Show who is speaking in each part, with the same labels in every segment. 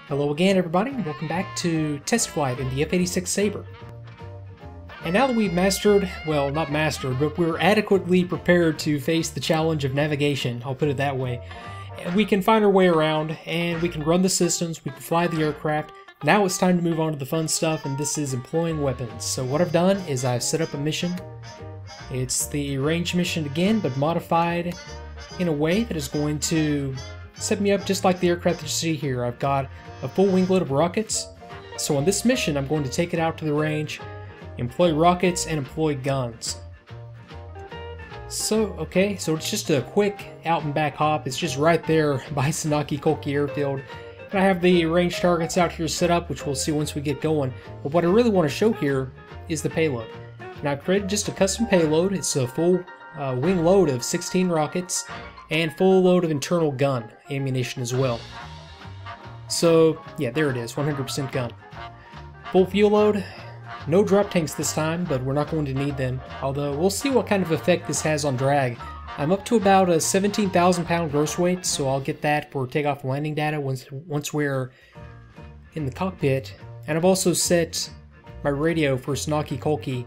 Speaker 1: Hello again, everybody, and welcome back to test flight in the F-86 Sabre. And now that we've mastered, well, not mastered, but we're adequately prepared to face the challenge of navigation, I'll put it that way, and we can find our way around, and we can run the systems, we can fly the aircraft. Now it's time to move on to the fun stuff, and this is employing weapons. So what I've done is I've set up a mission. It's the range mission again, but modified in a way that is going to set me up just like the aircraft that you see here. I've got a full wingload of rockets. So on this mission, I'm going to take it out to the range, employ rockets, and employ guns. So, okay, so it's just a quick out and back hop. It's just right there by Sanaki Koki Airfield. And I have the range targets out here set up, which we'll see once we get going. But what I really want to show here is the payload. And I've created just a custom payload. It's a full wing load of 16 rockets and full load of internal gun ammunition as well. So, yeah, there it is, 100% gun. Full fuel load, no drop tanks this time, but we're not going to need them. Although, we'll see what kind of effect this has on drag. I'm up to about a 17,000 pound gross weight, so I'll get that for takeoff and landing data once we're in the cockpit. And I've also set my radio for Sanaki Koki.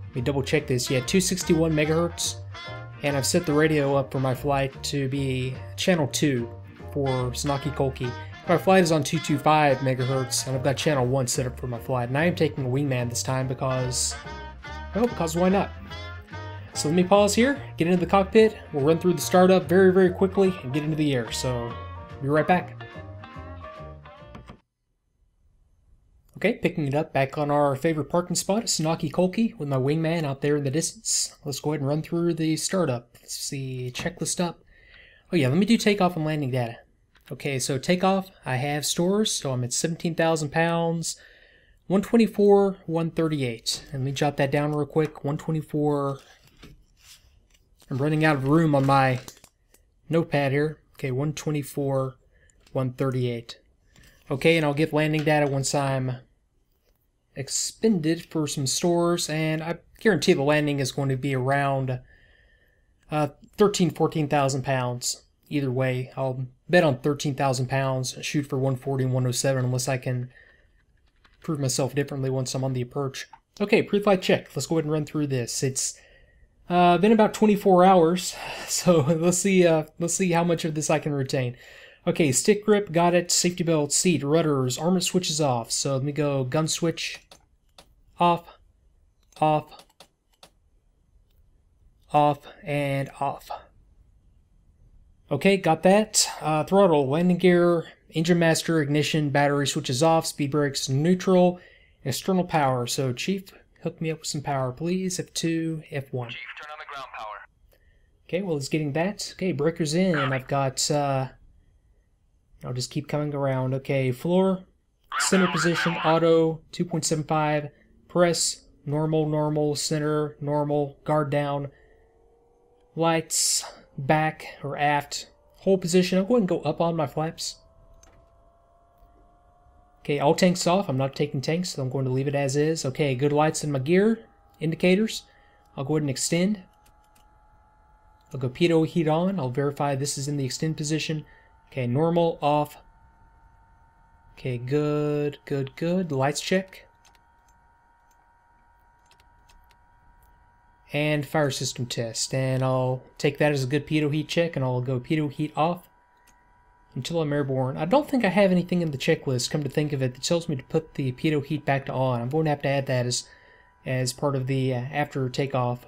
Speaker 1: Let me double check this. Yeah, 261 megahertz. And I've set the radio up for my flight to be channel 2 for Sanaki Koki. My flight is on 225 megahertz, and I've got channel 1 set up for my flight. And I am taking a wingman this time because, well, because why not? So let me pause here, get into the cockpit, we'll run through the startup very, very quickly, and get into the air. So, be right back. Okay, picking it up back on our favorite parking spot at Sanaki Koki with my wingman out there in the distance. Let's go ahead and run through the startup. Let's see, checklist up. Oh yeah, let me do takeoff and landing data. Okay, so takeoff, I have stores, so I'm at 17,000 pounds, 124, 138. And let me jot that down real quick, 124. I'm running out of room on my notepad here. Okay, 124, 138. Okay, and I'll get landing data once I'm expended for some stores, and I guarantee the landing is going to be around 14,000 pounds. Either way, I'll bet on 13,000 pounds, shoot for 140 and 107 unless I can prove myself differently once I'm on the approach. Okay, pre-flight check. Let's go ahead and run through this. It's been about 24 hours, so let's see how much of this I can retain. Okay, stick grip, got it. Safety belt, seat, rudders, armor switches off. So let me go gun switch, off, off, off, and off. Okay, got that. Throttle, landing gear, engine master, ignition, battery switches off, speed brakes neutral, external power. So Chief, hook me up with some power, please. F2, F1.
Speaker 2: Chief, turn on the ground power.
Speaker 1: Okay, well, it's getting that. Okay, breakers in. I've got, I'll just keep coming around. Okay, floor, center position, auto, 2.75, press, normal, normal, center, normal, guard down, lights, back or aft, hold position. I'll go ahead and go up on my flaps. Okay, all tanks off. I'm not taking tanks, so I'm going to leave it as is. Okay, good lights in my gear, indicators. I'll go ahead and extend. I'll go pitot heat on. I'll verify this is in the extend position. Okay, normal, off. Okay, good, good, good. Lights check. And fire system test. And I'll take that as a good pitot heat check, and I'll go pitot heat off until I'm airborne. I don't think I have anything in the checklist, come to think of it, that tells me to put the pitot heat back to on. I'm going to have to add that as part of the after takeoff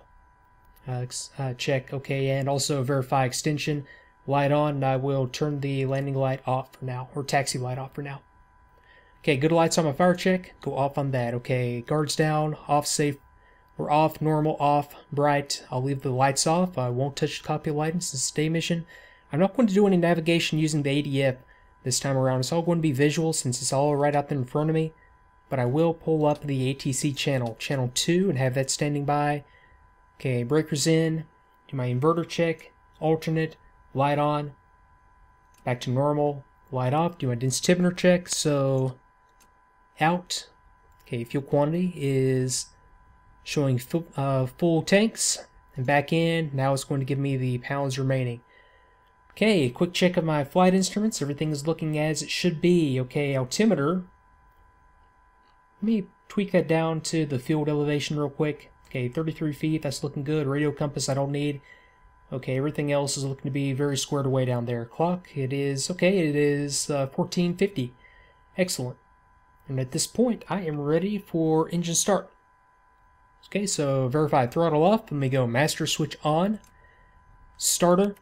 Speaker 1: check. Okay, and also verify extension. Light on, and I will turn the landing light off for now, or taxi light off for now. Okay, good lights on my fire check, go off on that. Okay, guards down, off safe, or off, normal, off, bright. I'll leave the lights off. I won't touch the cockpit lighting since it's a day mission. I'm not going to do any navigation using the ADF this time around. It's all going to be visual since it's all right out there in front of me. But I will pull up the ATC channel, channel 2, and have that standing by. Okay, breakers in, do my inverter check, alternate, light on, back to normal, light off, do my densimeter check, so out. Okay, fuel quantity is showing full tanks, and back in, now it's going to give me the pounds remaining. Okay, quick check of my flight instruments. Everything is looking as it should be. Okay, altimeter. Let me tweak that down to the field elevation real quick. Okay, 33 feet, that's looking good. Radio compass I don't need. Okay, everything else is looking to be very squared away down there. Clock, it is 1450. Excellent. And at this point, I am ready for engine start. Okay, so verify throttle off. Let me go master switch on. Starter.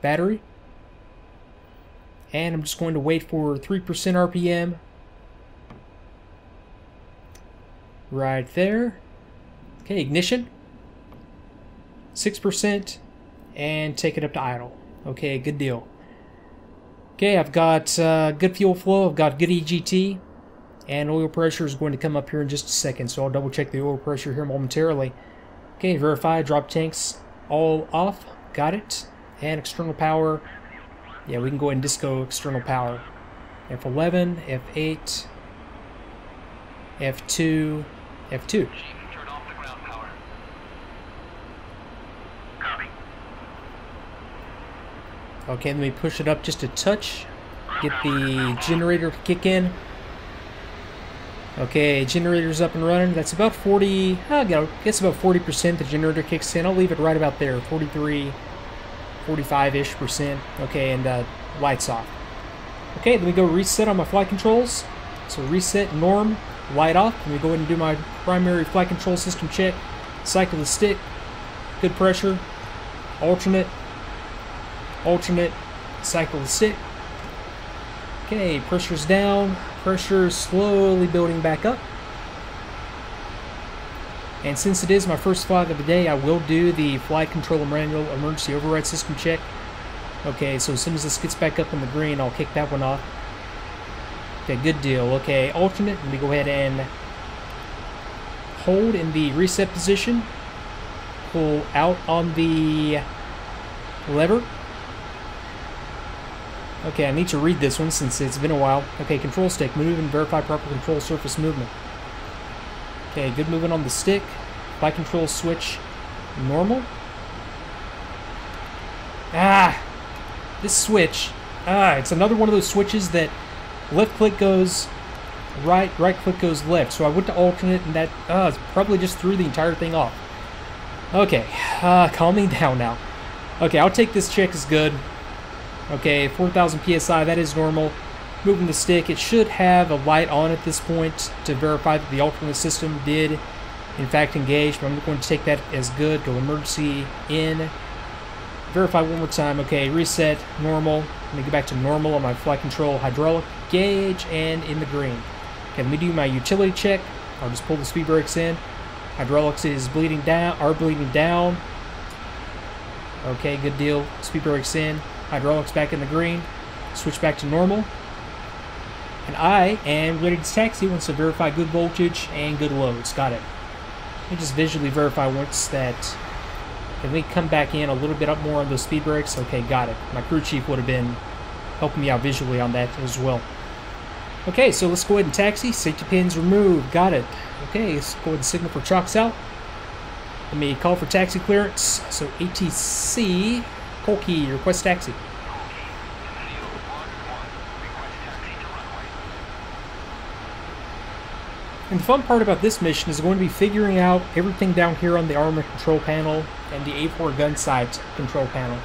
Speaker 1: Battery. And I'm just going to wait for 3% RPM. Right there. Okay, ignition. 6%. And take it up to idle. Okay, good deal. Okay, I've got good fuel flow. I've got good EGT. And oil pressure is going to come up here in just a second. So I'll double check the oil pressure here momentarily. Okay, verify. Drop tanks all off. Got it. And external power. Yeah, we can go ahead and disco external power. F11, F8, F2, F2. Okay, let me push it up just a touch. Get the generator to kick in. Okay, generator's up and running. That's about 40, I guess about 40% the generator kicks in. I'll leave it right about there, 43, 45-ish percent. Okay, and lights off. Okay, let me go reset on my flight controls. So reset, norm, light off. Let me go ahead and do my primary flight control system check. Cycle the stick, good pressure, alternate, cycle the stick. Okay, pressure's down, pressure slowly building back up. And since it is my first flight of the day, I will do the flight control manual emergency override system check. Okay, so as soon as this gets back up in the green, I'll kick that one off. Okay, good deal. Okay, alternate, let me go ahead and hold in the reset position. Pull out on the lever. Okay, I need to read this one since it's been a while. Okay, control stick, move and verify proper control surface movement. Okay, good movement on the stick. Flight control switch, normal. This switch. It's another one of those switches that left click goes right, right click goes left. So I went to alternate and that probably just threw the entire thing off. Okay, calming down now. Okay, I'll take this check as good. Okay, 4,000 PSI, that is normal. Moving the stick, it should have a light on at this point to verify that the alternate system did in fact engage, but I'm going to take that as good. Go emergency in. Verify one more time. Okay, reset, normal. Let me go back to normal on my flight control hydraulic gauge and in the green. Okay, let me do my utility check. I'll just pull the speed brakes in. Hydraulics is bleeding down, Okay, good deal. Speed brakes in. Hydraulics back in the green. Switch back to normal. And I am ready to taxi once I verify good voltage and good loads. Got it. Let me just visually verify once that. Let me come back in a little bit up more on those speed brakes. Okay, got it. My crew chief would have been helping me out visually on that as well. Okay, so let's go ahead and taxi. Safety pins removed. Got it. Okay, let's go ahead and signal for chocks out. Let me call for taxi clearance. So ATC, Colkey, request taxi. And the fun part about this mission is going to be figuring out everything down here on the armor control panel and the A4 gun sight control panel.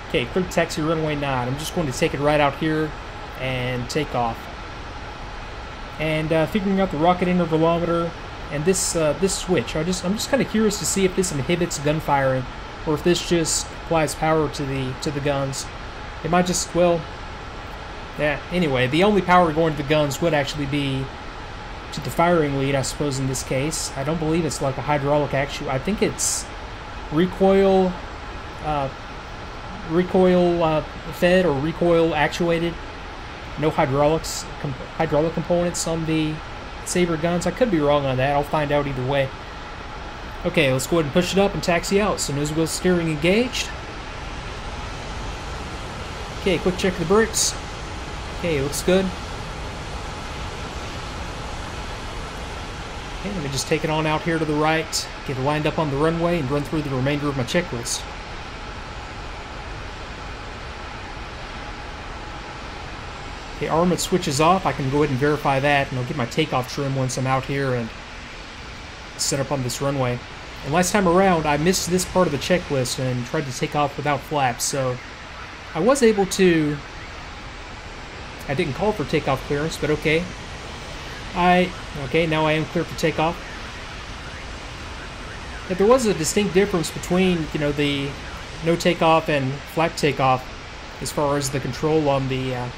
Speaker 1: Okay, clear taxi runway 9. I'm just going to take it right out here and take off. And figuring out the rocket intervalometer and this switch. I'm just kind of curious to see if this inhibits gunfiring or if this just applies power to the guns. It might just, well, yeah. Anyway, the only power going to the guns would actually be to the firing lead, I suppose, in this case. I don't believe it's like a hydraulic actuator. I think it's recoil fed or recoil actuated. No hydraulic components on the Sabre guns. I could be wrong on that. I'll find out either way. Okay, let's go ahead and push it up and taxi out. So nose wheel steering engaged. Okay, quick check of the brakes. Okay, looks good. Okay, let me just take it on out here to the right, get it lined up on the runway, and run through the remainder of my checklist. Okay, armament switches off. I can go ahead and verify that, and I'll get my takeoff trim once I'm out here and set up on this runway. And last time around, I missed this part of the checklist and tried to take off without flaps, so I was able to... I didn't call for takeoff clearance, but okay. Okay, now I am clear for takeoff. But there was a distinct difference between, you know, the no takeoff and flap takeoff as far as the control on the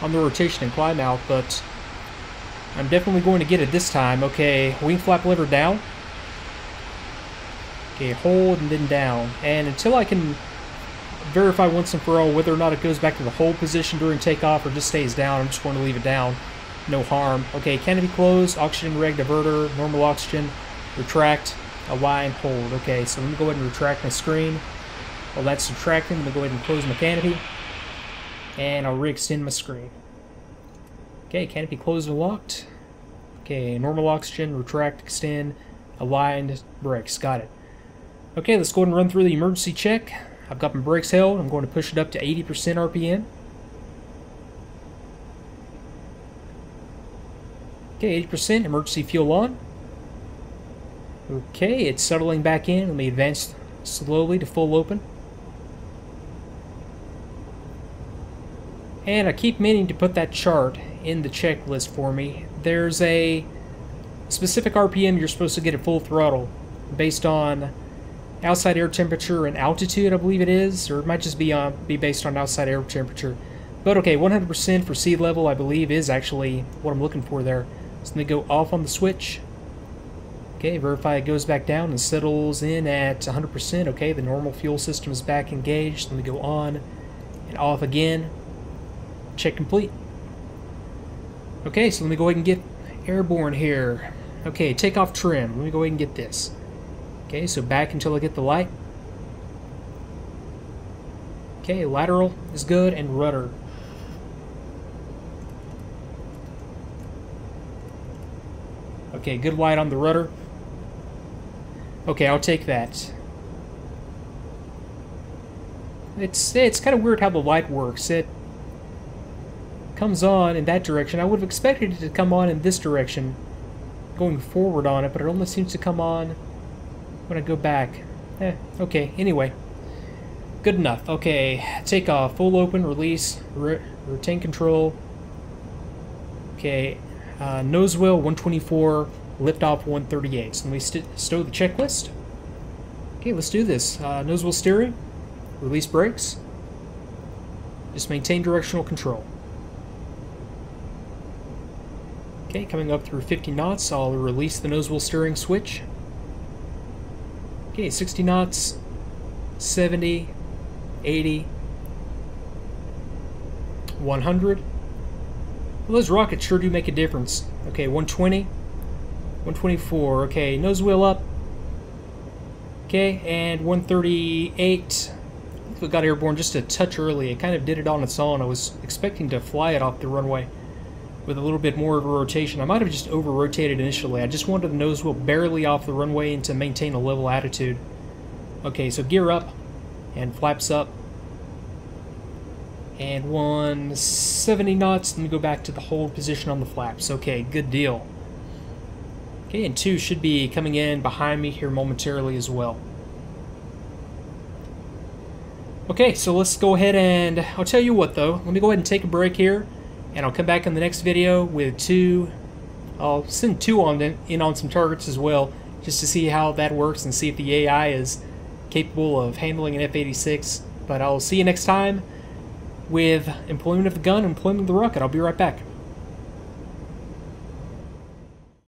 Speaker 1: rotation and climb out, but I'm definitely going to get it this time. Okay, wing flap lever down. Okay, hold and then down. And until I can verify once and for all whether or not it goes back to the hold position during takeoff or just stays down, I'm just going to leave it down. No harm. Okay, canopy closed, oxygen reg diverter, normal oxygen, retract, align, hold. Okay, so let me go ahead and retract my screen. While that's retracting, I'm going to go ahead and close my canopy. And I'll re-extend my screen. Okay, canopy closed and locked. Okay, normal oxygen, retract, extend, aligned, brakes. Got it. Okay, let's go ahead and run through the emergency check. I've got my brakes held. I'm going to push it up to 80% RPM. Okay, 80%, emergency fuel on. Okay, it's settling back in. Let me advance slowly to full open. And I keep meaning to put that chart in the checklist for me. There's a specific RPM you're supposed to get at full throttle based on outside air temperature and altitude, I believe it is, or it might just be based on outside air temperature. But okay, 100% for sea level, I believe, is actually what I'm looking for there. So let me go off on the switch. Okay, verify it goes back down and settles in at 100%. Okay, the normal fuel system is back engaged. Let me go on and off again. Check complete. Okay, so let me go ahead and get airborne here. Okay, takeoff trim. Let me go ahead and get this. Okay, so back until I get the light. Okay, lateral is good, and rudder. Okay, good light on the rudder. Okay, I'll take that. It's kind of weird how the light works. It comes on in that direction. I would have expected it to come on in this direction going forward on it, but it only seems to come on when I go back. Okay, anyway. Good enough. Okay, take off. Full open, release, retain control. Okay, nose wheel 124, lift off 138. So let me stow the checklist. Okay, let's do this. Nose wheel steering, release brakes. Just maintain directional control. Okay, coming up through 50 knots, I'll release the nose wheel steering switch. Okay, 60 knots, 70, 80, 100. Well, those rockets sure do make a difference. Okay, 120, 124. Okay, nose wheel up. Okay, and 138. I think we got airborne just a touch early. It kind of did it on its own. I was expecting to fly it off the runway with a little bit more of a rotation. I might have just over-rotated initially. I just wanted the nose wheel barely off the runway and to maintain a level attitude. Okay, so gear up and flaps up. And 170 knots. Let me go back to the hold position on the flaps. Okay, good deal. Okay, and 2 should be coming in behind me here momentarily as well. Okay, so let's go ahead and... I'll tell you what though. Let me go ahead and take a break here. And I'll come back in the next video with 2. I'll send 2 in on some targets as well, just to see how that works and see if the AI is capable of handling an F-86. But I'll see you next time with employment of the gun and employment of the rocket. I'll be right back.